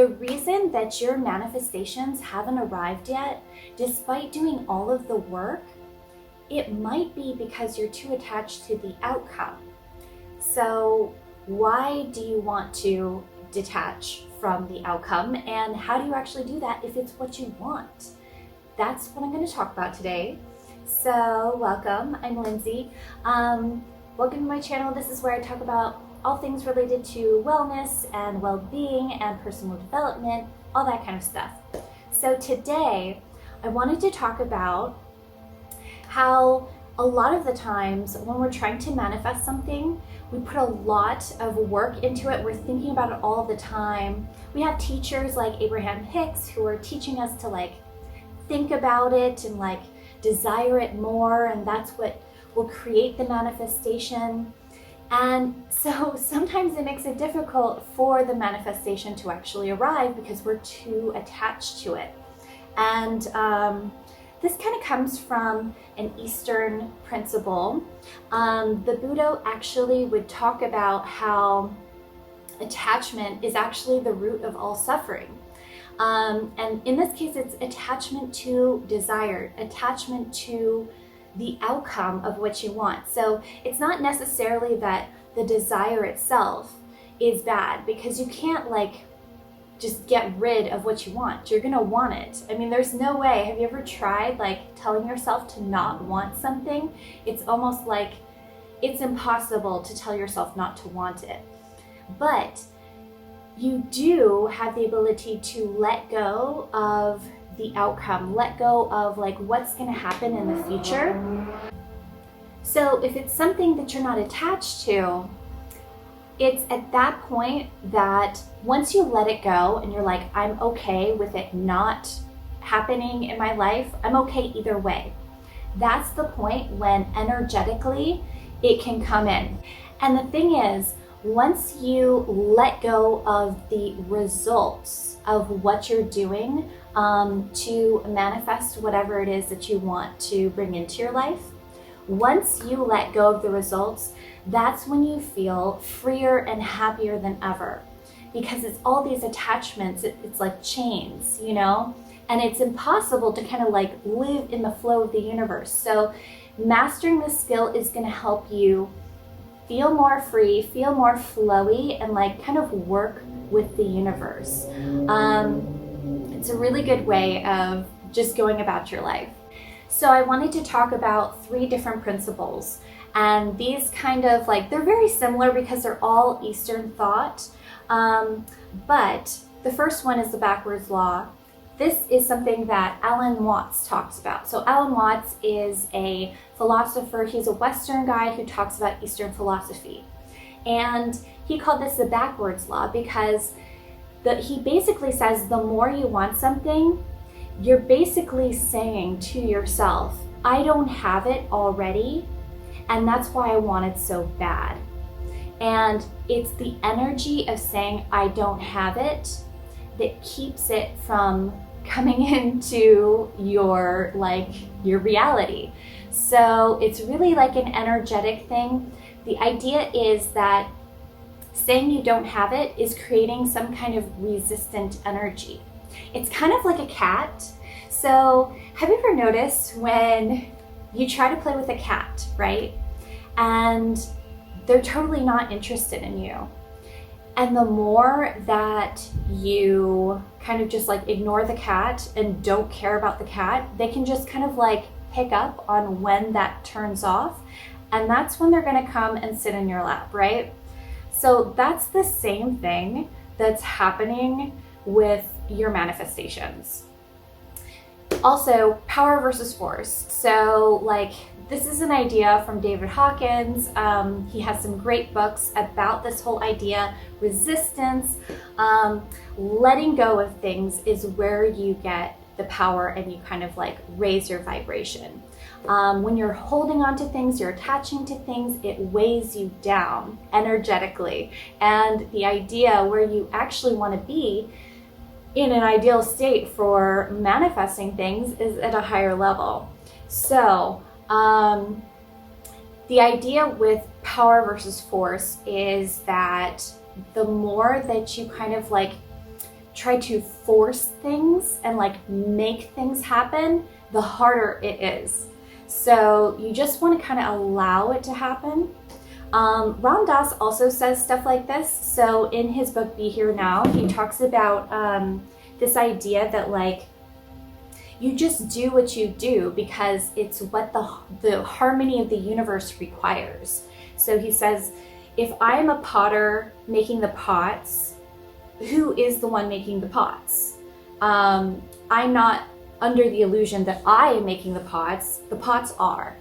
The reason that your manifestations haven't arrived yet, despite doing all of the work, it might be because you're too attached to the outcome. So why do you want to detach from the outcome, and how do you actually do that if it's what you want? That's what I'm going to talk about today. So welcome, I'm Lindsay. Welcome to my channel. This is where I talk about all things related to wellness and well-being and personal development, all that kind of stuff. So today I wanted to talk about how a lot of the times when we're trying to manifest something, we put a lot of work into it. We're thinking about it all the time. We have teachers like Abraham Hicks who are teaching us to think about it and desire it more, and that's what will create the manifestation. And so sometimes it makes it difficult for the manifestation to actually arrive because we're too attached to it. And this kind of comes from an Eastern principle. The Buddha actually would talk about how attachment is actually the root of all suffering. And in this case, it's attachment to desire, attachment to the outcome of what you want. So it's not necessarily that the desire itself is bad, because you can't just get rid of what you want. You're gonna want it. I mean, there's no way. Have you ever tried telling yourself to not want something? It's almost like it's impossible to tell yourself not to want it. But you do have the ability to let go of the outcome, let go of what's going to happen in the future. So if it's something that you're not attached to, it's at that point that once you let it go and you're like, I'm okay with it not happening in my life, I'm okay either way. That's the point when energetically it can come in. And the thing is, once you let go of the results of what you're doing to manifest whatever it is that you want to bring into your life, once you let go of the results, that's when you feel freer and happier than ever. Because it's all these attachments, it's like chains, and it's impossible to kind of live in the flow of the universe. So mastering this skill is going to help you feel more free, feel more flowy, and kind of work with the universe. It's a really good way of just going about your life. So I wanted to talk about 3 different principles, and these kind of they're very similar because they're all Eastern thought, but the first one is the backwards law. This is something that Alan Watts talks about. So Alan Watts is a philosopher. He's a Western guy who talks about Eastern philosophy. And he called this the backwards law because he basically says the more you want something, you're basically saying to yourself, I don't have it already, and that's why I want it so bad. And it's the energy of saying I don't have it that keeps it from coming into your reality. So it's really an energetic thing. The idea is that saying you don't have it is creating some kind of resistant energy. It's kind of like a cat. So have you ever noticed when you try to play with a cat, right? And they're totally not interested in you. And the more that you kind of just ignore the cat and don't care about the cat, they can just kind of pick up on when that turns off. And that's when they're going to come and sit in your lap, right? So that's the same thing that's happening with your manifestations. Also, power versus force. So this is an idea from David Hawkins. He has some great books about this whole idea. Resistance, letting go of things is where you get the power and you kind of raise your vibration. When you're holding on to things, you're attaching to things, it weighs you down energetically. And the idea where you actually want to be in an ideal state for manifesting things is at a higher level. So the idea with power versus force is that the more that you kind of try to force things and like make things happen, the harder it is. So you just want to kind of allow it to happen. Ram Dass also says stuff like this. So in his book, Be Here Now, he talks about this idea that like, you just do what you do because it's what the harmony of the universe requires. So he says, if I'm a potter making the pots, who is the one making the pots? I'm not under the illusion that I am making the pots are.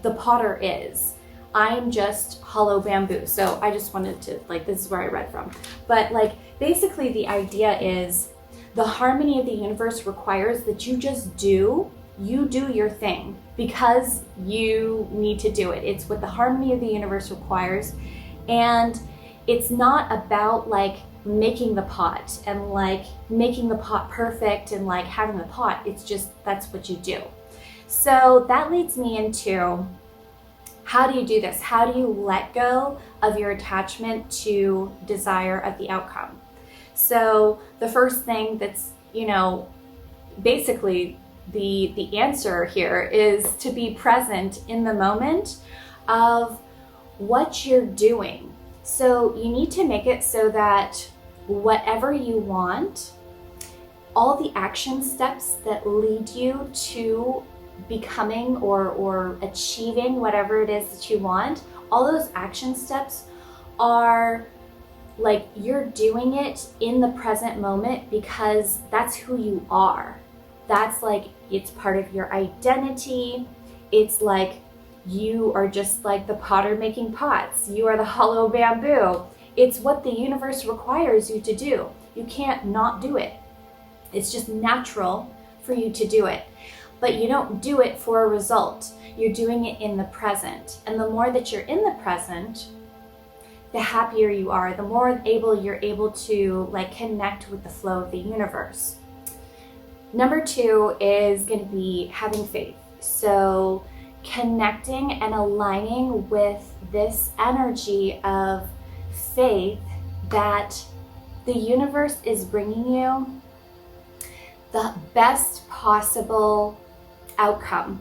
The potter is. I'm just hollow bamboo. So I just wanted to, like, this is where I read from. But like, basically the idea is the harmony of the universe requires that you just do your thing because you need to do it. It's what the harmony of the universe requires. And it's not about like making the pot and like making the pot perfect and like having the pot. It's just, that's what you do. So that leads me into, how do you do this? How do you let go of your attachment to desire of the outcome? So the first thing that's, you know, basically the answer here is to be present in the moment of what you're doing. So you need to make it so that whatever you want, all the action steps that lead you to becoming or achieving whatever it is that you want, all those action steps are like you're doing it in the present moment because that's who you are. That's like, it's part of your identity. It's like you are just like the potter making pots. You are the hollow bamboo. It's what the universe requires you to do. You can't not do it. It's just natural for you to do it. But you don't do it for a result. You're doing it in the present. And the more that you're in the present, the happier you are, the more you're able to like connect with the flow of the universe. Number 2 is going to be having faith. So connecting and aligning with this energy of faith that the universe is bringing you the best possible outcome,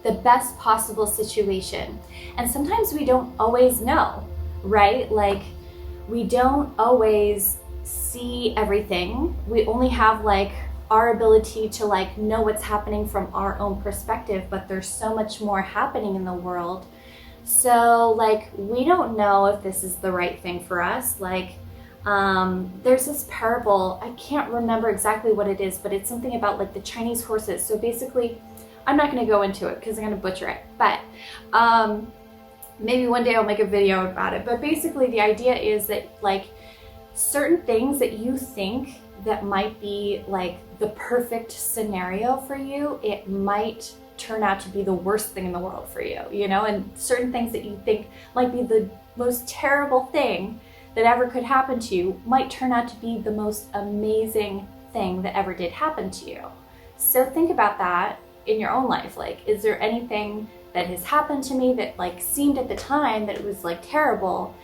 the best possible situation. And sometimes we don't always know, right? Like, we don't always see everything. We only have like our ability to like know what's happening from our own perspective, but there's so much more happening in the world. So like, we don't know if this is the right thing for us. Like, there's this parable, I can't remember exactly what it is, but it's something about like the Chinese horses. So basically, I'm not going to go into it because I'm going to butcher it, but maybe one day I'll make a video about it. But basically the idea is that like certain things that you think that might be like the perfect scenario for you, it might turn out to be the worst thing in the world for you, you know? And certain things that you think might be the most terrible thing that ever could happen to you might turn out to be the most amazing thing that ever did happen to you. So think about that in your own life. Like, is there anything that has happened to me that like seemed at the time that it was like terrible,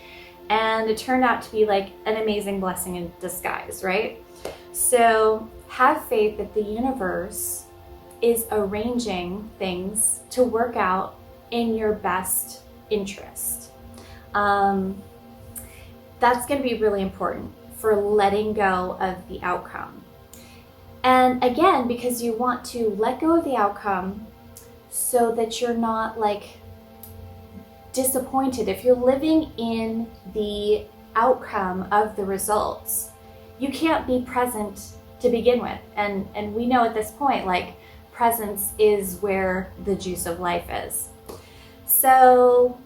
and it turned out to be like an amazing blessing in disguise, right? So have faith that the universe is arranging things to work out in your best interest. That's going to be really important for letting go of the outcome. And again, because you want to let go of the outcome so that you're not like disappointed. If you're living in the outcome of the results, you can't be present to begin with. And we know at this point, like, presence is where the juice of life is. So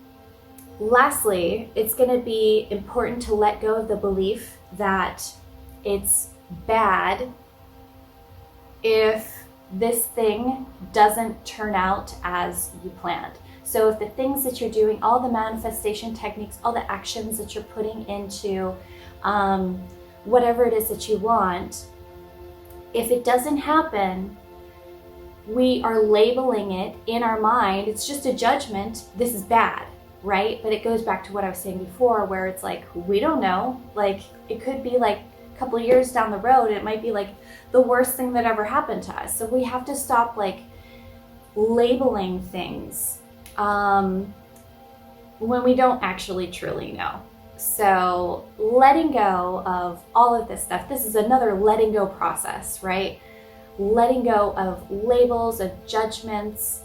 lastly, it's going to be important to let go of the belief that it's bad if this thing doesn't turn out as you planned. So if the things that you're doing, all the manifestation techniques, all the actions that you're putting into whatever it is that you want, if it doesn't happen, we are labeling it in our mind. It's just a judgment. This is bad, right? But it goes back to what I was saying before, where it's like, we don't know. Like, it could be like a couple of years down the road, it might be like the worst thing that ever happened to us. So we have to stop like labeling things when we don't actually truly know. So letting go of all of this stuff, this is another letting go process, right? Letting go of labels, of judgments,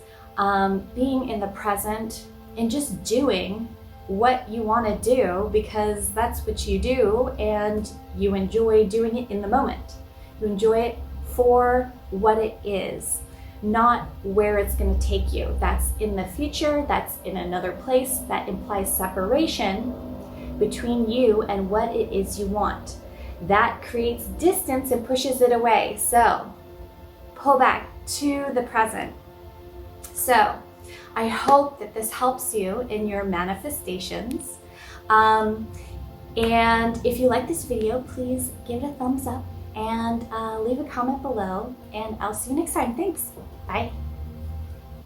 being in the present and just doing what you want to do because that's what you do and you enjoy doing it in the moment. You enjoy it for what it is, not where it's going to take you. That's in the future, that's in another place. That implies separation between you and what it is you want. That creates distance and pushes it away. So pull back to the present. So I hope that this helps you in your manifestations. And if you like this video, please give it a thumbs up and leave a comment below. And I'll see you next time. Thanks. Bye.